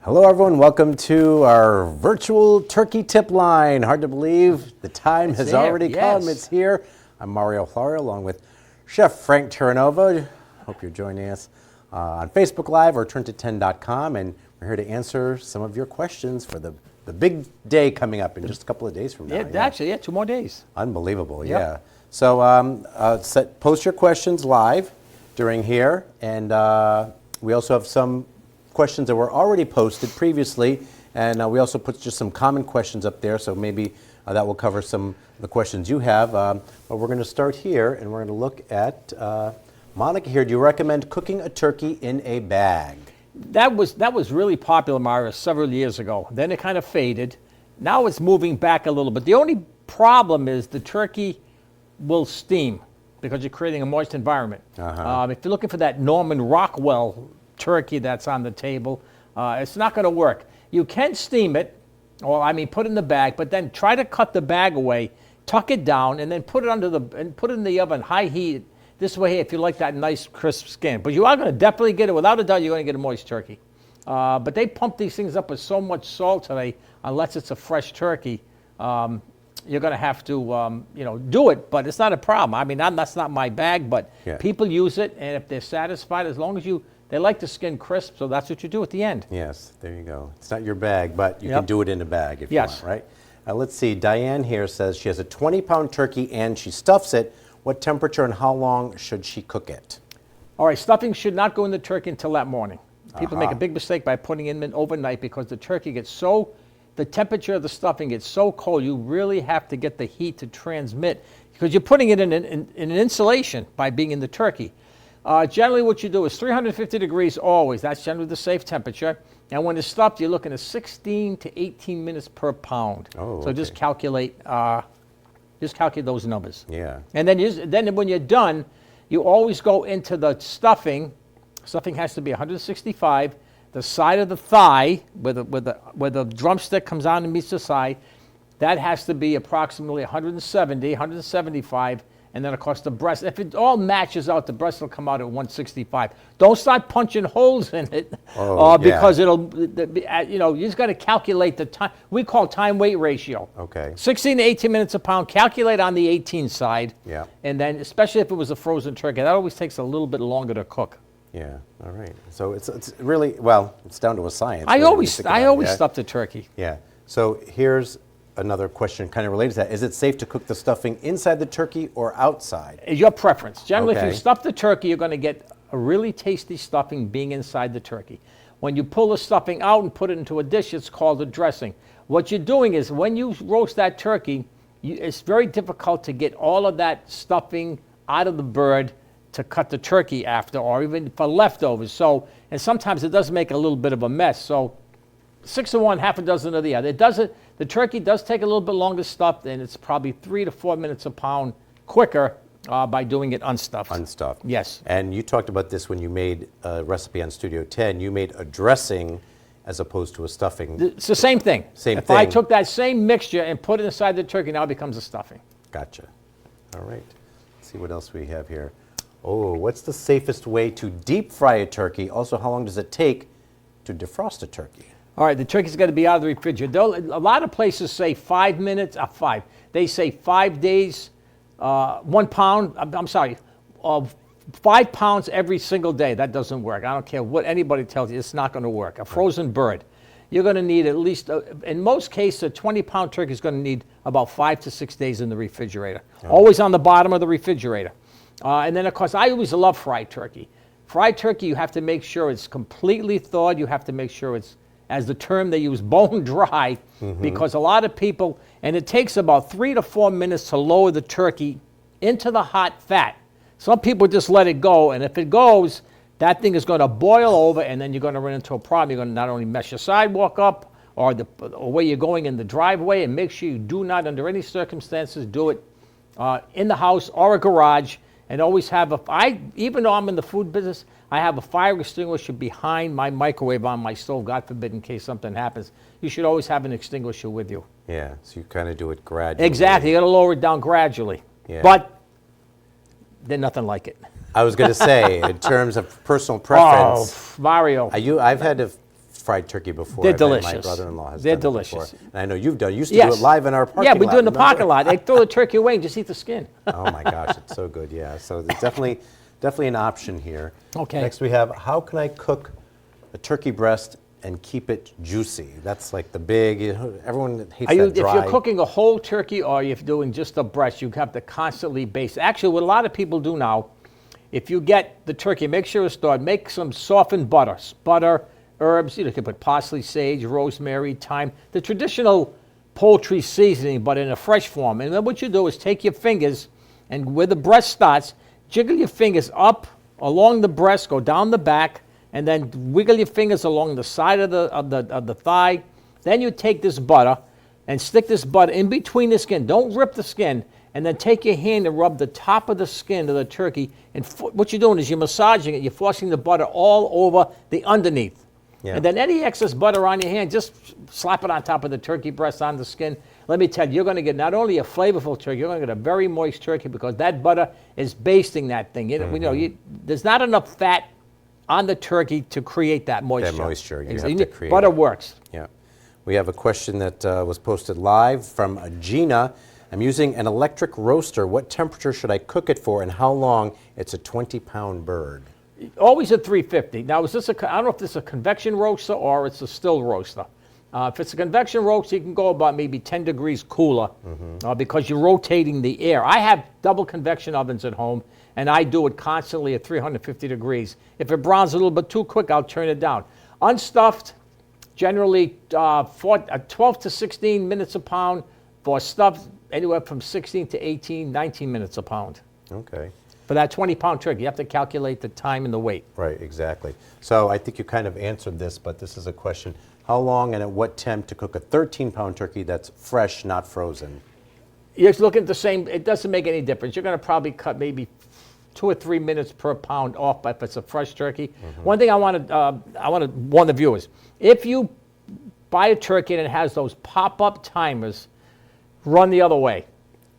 Hello everyone, welcome to our virtual turkey tip line. Hard to believe the time has already come. It's here. I'm Mario Hilario along with Chef Frank Terranova. Hope you're joining us on Facebook Live or turnto10.com, and we're here to answer some of your questions for the big day coming up in just a couple of days from now. Actually, 2 more days. Unbelievable, yeah. So post your questions live during here, and we also have some questions that were already posted previously, and we also put just some common questions up there, so maybe that will cover some of the questions you have. But we're going to start here, and we're going to look at Monica here. Do you recommend cooking a turkey in a bag? That was really popular, Mario, several years ago. Then it kind of faded. Now it's moving back a little bit. The only problem is the turkey will steam because you're creating a moist environment. If you're looking for that Norman Rockwell turkey that's on the table, it's not going to work. You can steam it, or put it in the bag, but then try to cut the bag away, tuck it down, and then put it in the oven, high heat. This way, if you like that nice crisp skin. But you are going to definitely get it, without a doubt, you're going to get a moist turkey. But they pump these things up with so much salt today, unless it's a fresh turkey, you're going to have to do it, but it's not a problem. That's not my bag, but people use it, and if they're satisfied, as long as they like the skin crisp, so that's what you do at the end. Yes, there you go. It's not your bag, but you can do it in a bag if you want, right? Let's see, Diane here says she has a 20-pound turkey and she stuffs it. What temperature and how long should she cook it? All right, stuffing should not go in the turkey until that morning. People make a big mistake by putting it in overnight because the turkey gets the temperature of the stuffing gets so cold, you really have to get the heat to transmit because you're putting it in an insulation by being in the turkey. Generally what you do is 350 degrees always. That's generally the safe temperature. And when it's stuffed, you're looking at 16 to 18 minutes per pound. So just calculate those numbers. Yeah. And then when you're done, you always go into the stuffing. Stuffing has to be 165. The side of the thigh, where the drumstick comes on and meets the side, that has to be approximately 170, 175. And then, of course, the breast, if it all matches out, the breast will come out at 165. Don't start punching holes in it because you just got to calculate the time. We call time-weight ratio. Okay. 16 to 18 minutes a pound. Calculate on the 18 side. Yeah. And then, especially if it was a frozen turkey, that always takes a little bit longer to cook. Yeah, all right. So it's really, it's down to a science. I always stuff the turkey. Yeah. So here's another question kind of related to that. Is it safe to cook the stuffing inside the turkey or outside? Your preference. Generally, if you stuff the turkey, you're going to get a really tasty stuffing being inside the turkey. When you pull the stuffing out and put it into a dish, it's called a dressing. What you're doing is when you roast that turkey, it's very difficult to get all of that stuffing out of the bird to cut the turkey after, or even for leftovers. And sometimes it does make a little bit of a mess. So 6 of one, half a dozen of the other. The turkey does take a little bit longer stuffed, and it's probably 3 to 4 minutes a pound quicker by doing it unstuffed. Unstuffed. Yes. And you talked about this when you made a recipe on Studio 10. You made a dressing as opposed to a stuffing. It's the same thing. If I took that same mixture and put it inside the turkey, now it becomes a stuffing. Gotcha. All right. Let's see what else we have here. Oh, what's the safest way to deep fry a turkey? Also, how long does it take to defrost a turkey? All right, the turkey's got to be out of the refrigerator. A lot of places say 5 minutes, They say 5 days, 1 pound, 5 pounds every single day. That doesn't work. I don't care what anybody tells you, it's not going to work. A frozen bird, you're going to need at least, in most cases, a 20-pound turkey is going to need about 5 to 6 days in the refrigerator. Always on the bottom of the refrigerator. And then, of course, I always love fried turkey. Fried turkey, you have to make sure it's completely thawed. You have to make sure it's, as the term they use, bone dry, because a lot of people, and it takes about 3 to 4 minutes to lower the turkey into the hot fat. Some people just let it go, and if it goes, that thing is going to boil over, and then you're going to run into a problem. You're going to not only mess your sidewalk up, or where you're going in the driveway, and make sure you do not, under any circumstances, do it in the house or a garage. And always have even though I'm in the food business, I have a fire extinguisher behind my microwave on my stove, God forbid, in case something happens. You should always have an extinguisher with you. Yeah, so you kind of do it gradually. Exactly, you got to lower it down gradually. Yeah. But there's nothing like it. I was going to say, in terms of personal preference. Oh, Mario. I've had to fried turkey before. They're I bet delicious. My brother-in-law has They're done it delicious. before. And I know you've done. You used to Yes. do it live in our parking Yeah, lot. we do it in the remember? parking lot. They throw the turkey away and just eat the skin. Oh my gosh, it's so good. Yeah. So there's definitely an option here. Okay. Next we have, how can I cook a turkey breast and keep it juicy? That's like the big. Everyone hates that dry. If you're cooking a whole turkey or you're doing just a breast, you have to constantly baste. Actually, what a lot of people do now, if you get the turkey, make sure it's thawed. Make some softened butter, herbs. You can put parsley, sage, rosemary, thyme, the traditional poultry seasoning, but in a fresh form. And then what you do is take your fingers, and where the breast starts, jiggle your fingers up along the breast, go down the back, and then wiggle your fingers along the side of the thigh. Then you take this butter and stick this butter in between the skin. Don't rip the skin. And then take your hand and rub the top of the skin of the turkey. And what you're doing is you're massaging it. You're forcing the butter all over the underneath. Yeah. And then any excess butter on your hand, just slap it on top of the turkey breast on the skin. Let me tell you, you're going to get not only a flavorful turkey, you're going to get a very moist turkey because that butter is basting that thing. There's not enough fat on the turkey to create that moisture. That moisture, you Exactly. have to create Butter it. works. Yeah. We have a question that was posted live from Gina. I'm using an electric roaster. What temperature should I cook it for and how long? It's a 20-pound bird. Always at 350. Now, I don't know if this is a convection roaster or it's a still roaster. If it's a convection roaster, you can go about maybe 10 degrees cooler because you're rotating the air. I have double convection ovens at home, and I do it constantly at 350 degrees. If it browns a little bit too quick, I'll turn it down. Unstuffed, generally 12 to 16 minutes a pound. For stuffed, anywhere from 16 to 18, 19 minutes a pound. Okay. For that 20-pound turkey, you have to calculate the time and the weight. Right, exactly. So I think you kind of answered this, but this is a question. How long and at what temp to cook a 13-pound turkey that's fresh, not frozen? You're looking at the same, it doesn't make any difference. You're going to probably cut maybe 2 or 3 minutes per pound off if it's a fresh turkey. One thing I want to warn the viewers. If you buy a turkey and it has those pop-up timers, run the other way.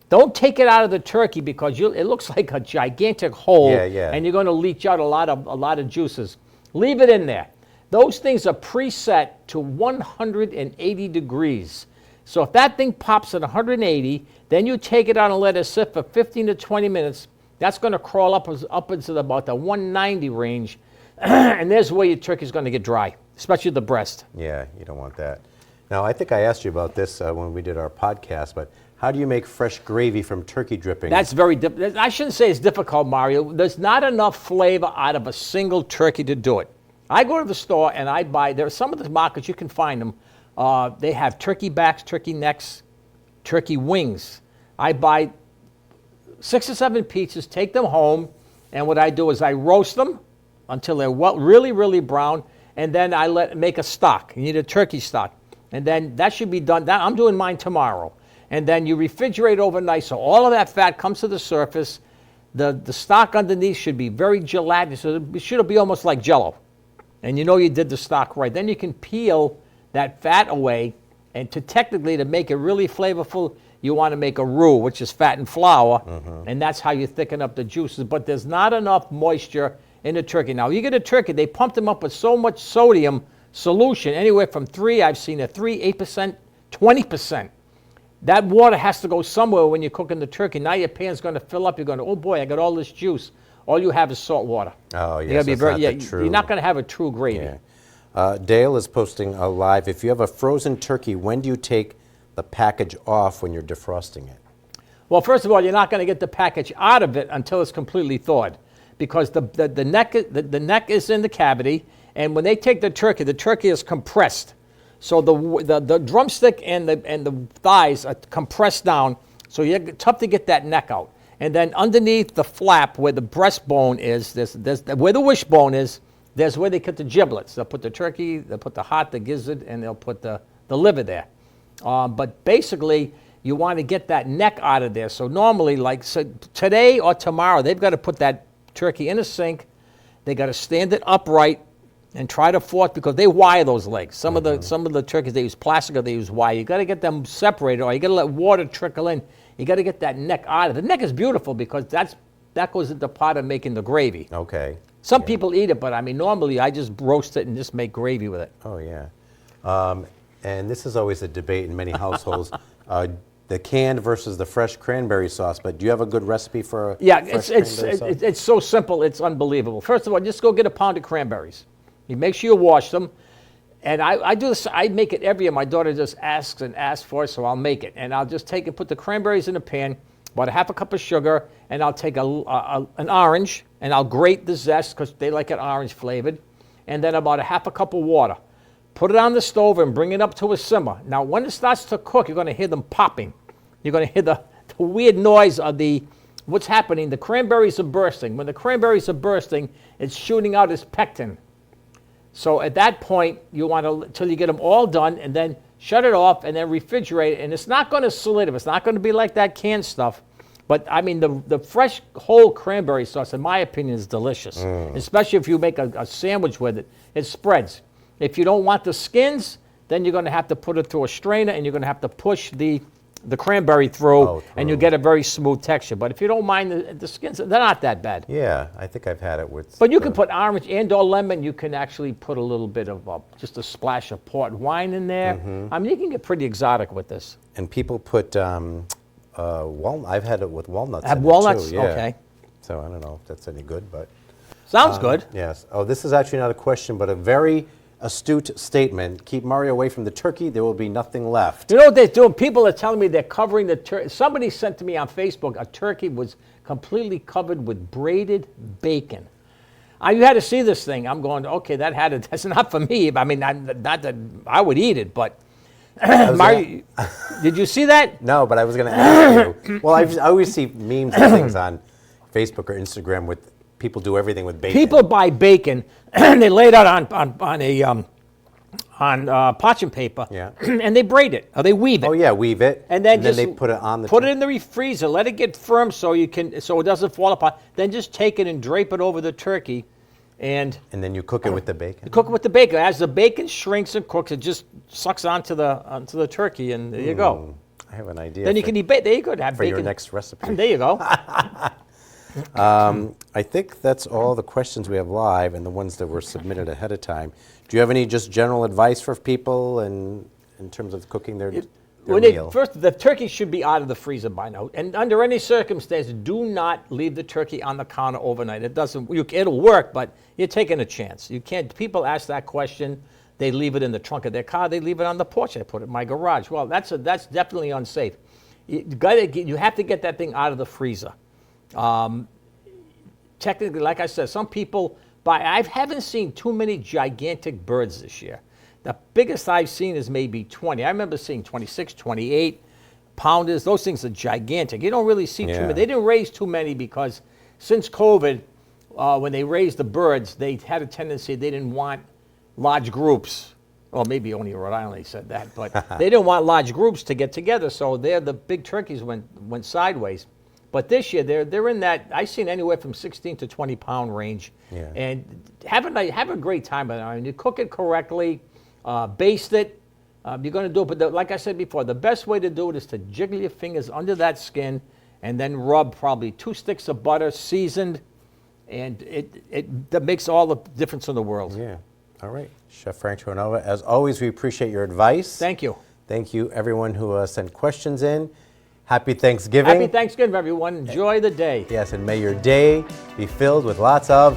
Don't take it out of the turkey because it looks like a gigantic hole, and you're going to leach out a lot of juices. Leave it in there. Those things are preset to 180 degrees. So if that thing pops at 180, then you take it out and let it sit for 15 to 20 minutes. That's going to crawl up into about the 190 range, and there's where your turkey's going to get dry, especially the breast. Yeah, you don't want that. Now, I think I asked you about this when we did our podcast, but how do you make fresh gravy from turkey drippings? That's very difficult. I shouldn't say it's difficult, Mario. There's not enough flavor out of a single turkey to do it. I go to the store and I buy, there are some of the markets, you can find them. They have turkey backs, turkey necks, turkey wings. I buy 6 or 7 pieces, take them home, and what I do is I roast them until they're really, really brown, and then I make a stock. You need a turkey stock. And then that should be done. I'm doing mine tomorrow. And then you refrigerate overnight so all of that fat comes to the surface. The stock underneath should be very gelatinous. So it should be almost like Jell-O. And you know you did the stock right. Then you can peel that fat away. And technically, to make it really flavorful, you want to make a roux, which is fat and flour. And that's how you thicken up the juices. But there's not enough moisture in the turkey. Now, you get a turkey, they pump them up with so much sodium solution, anywhere from 3, I've seen a 3, 8%, 20%. That water has to go somewhere when you're cooking the turkey. Now your pan's going to fill up. You're going to, oh boy, I got all this juice. All you have is salt water. Oh, yes, you're not going to have a true gravy. Yeah. Dale is posting live. If you have a frozen turkey, when do you take the package off when you're defrosting it? Well, first of all, you're not going to get the package out of it until it's completely thawed, because the neck is in the cavity, and when they take the turkey is compressed. So the drumstick and the thighs are compressed down, so it's tough to get that neck out. And then underneath the flap where the breastbone is, where the wishbone is, there's where they cut the giblets. They'll put the turkey, they'll put the heart, the gizzard, and they'll put the liver there. But basically, you want to get that neck out of there. So normally, today or tomorrow, they've got to put that turkey in a sink. They got to stand it upright and try to force, because they wire those legs. Some of the turkeys, they use plastic or they use wire. You got to get them separated, or you got to let water trickle in. You got to get that neck out of it. The neck is beautiful because that goes into part of making the gravy. Okay. Some people eat it, but I mean, normally I just roast it and just make gravy with it. Oh, yeah. And this is always a debate in many households, the canned versus the fresh cranberry sauce. But do you have a good recipe for a fresh cranberry sauce? It's so simple, it's unbelievable. First of all, just go get a pound of cranberries. You make sure you wash them. And I do this, I make it every year. My daughter just asks and asks for it, so I'll make it. And I'll just take and put the cranberries in a pan, about a half a cup of sugar, and I'll take an orange, and I'll grate the zest, because they like it orange flavored, and then about a half a cup of water. Put it on the stove and bring it up to a simmer. Now, when it starts to cook, you're going to hear them popping. You're going to hear the weird noise of what's happening. The cranberries are bursting. When the cranberries are bursting, it's shooting out its pectin. So at that point, you want to, till you get them all done, and then shut it off, and then refrigerate it. And it's not going to solidify. It's not going to be like that canned stuff. But, I mean, the fresh whole cranberry sauce, in my opinion, is delicious. Especially if you make a sandwich with it. It spreads. If you don't want the skins, then you're going to have to put it through a strainer, and you're going to have to push the cranberry through, and you get a very smooth texture. But if you don't mind the skins, they're not that bad. Yeah, I think I've had it with... But you can put orange and/or lemon. You can actually put a little bit of, just a splash of port wine in there. I mean, you can get pretty exotic with this. And people put walnut. I've had it with walnuts in walnuts? it too. Yeah. Okay. So I don't know if that's any good, but... Sounds good. Yes. Oh, this is actually not a question, but a very astute statement. Keep Mario away from the turkey. There will be nothing left. You know what they're doing? People are telling me they're covering the turkey. Somebody sent to me on Facebook a turkey was completely covered with braided bacon. You had to see this thing. I'm going, okay, that's not for me. I mean, not that I would eat it, but did you see that? No, but I was going to ask you. Well, I always see memes and things on Facebook or Instagram with people do everything with bacon. People buy bacon and they lay it out on parchment paper, and they braid it or they weave it. Oh yeah, weave it, and then they put it on the. Put it in the freezer. Let it get firm so it doesn't fall apart. Then just take it and drape it over the turkey, and then you cook it with the bacon. You cook it with the bacon. As the bacon shrinks and cooks, it just sucks onto the turkey, and there you go. I have an idea. Then you can eat bacon. There you go. Have for bacon. Your next recipe. There you go. I think that's all the questions we have live and the ones that were submitted ahead of time. Do you have any just general advice for people in terms of cooking their meal? First, the turkey should be out of the freezer by now. And under any circumstance, do not leave the turkey on the counter overnight. It'll work, but you're taking a chance. You can't. People ask that question. They leave it in the trunk of their car. They leave it on the porch. I put it in my garage. Well, that's definitely unsafe. You have to get that thing out of the freezer. Technically, like I said, some people I haven't seen too many gigantic birds this year. The biggest I've seen is maybe 20. I remember seeing 26, 28 pounders. Those things are gigantic. You don't really see too many. They didn't raise too many because since COVID, when they raised the birds, they had a tendency, they didn't want large groups. Well, maybe only Rhode Island said that, but they didn't want large groups to get together, so the big turkeys went sideways. But this year, they're in that, I've seen anywhere from 16 to 20 pound range. Yeah. And have a great time with it. I mean, you cook it correctly, baste it. You're going to do it, but like I said before, the best way to do it is to jiggle your fingers under that skin and then rub probably 2 sticks of butter, seasoned, and that makes all the difference in the world. Yeah. All right. Chef Frank Terranova, as always, we appreciate your advice. Thank you. Thank you, everyone who sent questions in. Happy Thanksgiving. Happy Thanksgiving, everyone. Enjoy the day. Yes, and may your day be filled with lots of